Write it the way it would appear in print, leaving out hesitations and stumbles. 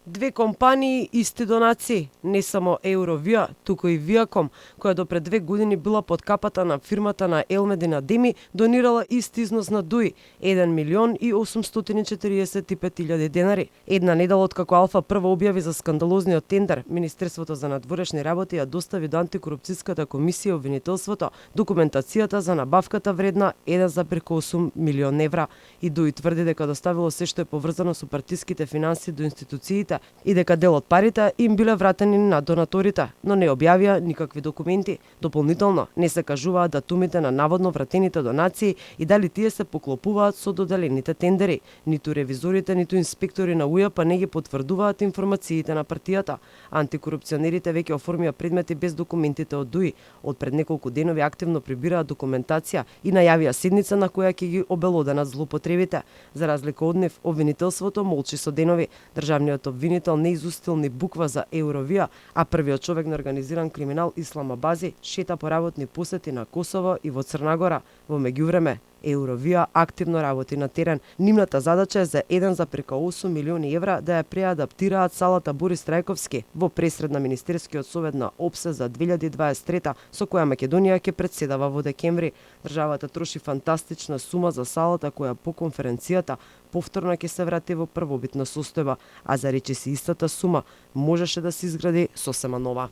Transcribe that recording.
Две компании, исти донации, не само Eurovia, туку и Viacom, која до пред 2 години била под капата на фирмата на Елмедин Адеми, донирала ист износ на ДУИ, 1.845.000 денари. Една недела откако Алфа прво објави за скандалозниот тендер, Министерството за надворешни работи ја достави до антикорупцијската комисија обвинителството документацијата за набавката вредна 1,8 милион евра. И ДУИ тврди дека доставило се што е поврзано со партиските финанси до институциите и дека дел од парите им биле вратени на донаторите, но не објавија никакви документи. Дополнително не се кажуваат датумите на наводно вратените донации и дали тие се поклопуваат со доделените тендери. Ниту ревизорите, ниту инспектори на УЈП не ги потврдуваат информациите на партијата. Антикорупционерите веќе оформија предмети без документите од ДУИ. Од пред неколку денови активно прибираат документација и најавија седница на која ќе ги обелоденат злоупотребите. За разлика од нив, обвинителството молчи со денови. Државниот обвинител не изустил ни буква за Eurovia, а првиот човек на организиран криминал Ислам Абази шета по работни посети на Косово и во Црна Гора. Во меѓувреме, Eurovia активно работи на терен. Нивната задача е за 1,8 милиони евра да ја преадаптираат салата Борис Трајковски во пресред на Министерскиот совет на ОПСЕ за 2023 со која Македонија ќе претседава во декември. Државата троши фантастична сума за салата која по конференцијата повторно ќе се врати во првобитна состојба, а за речиси истата сума можеше да се изгради сосема нова.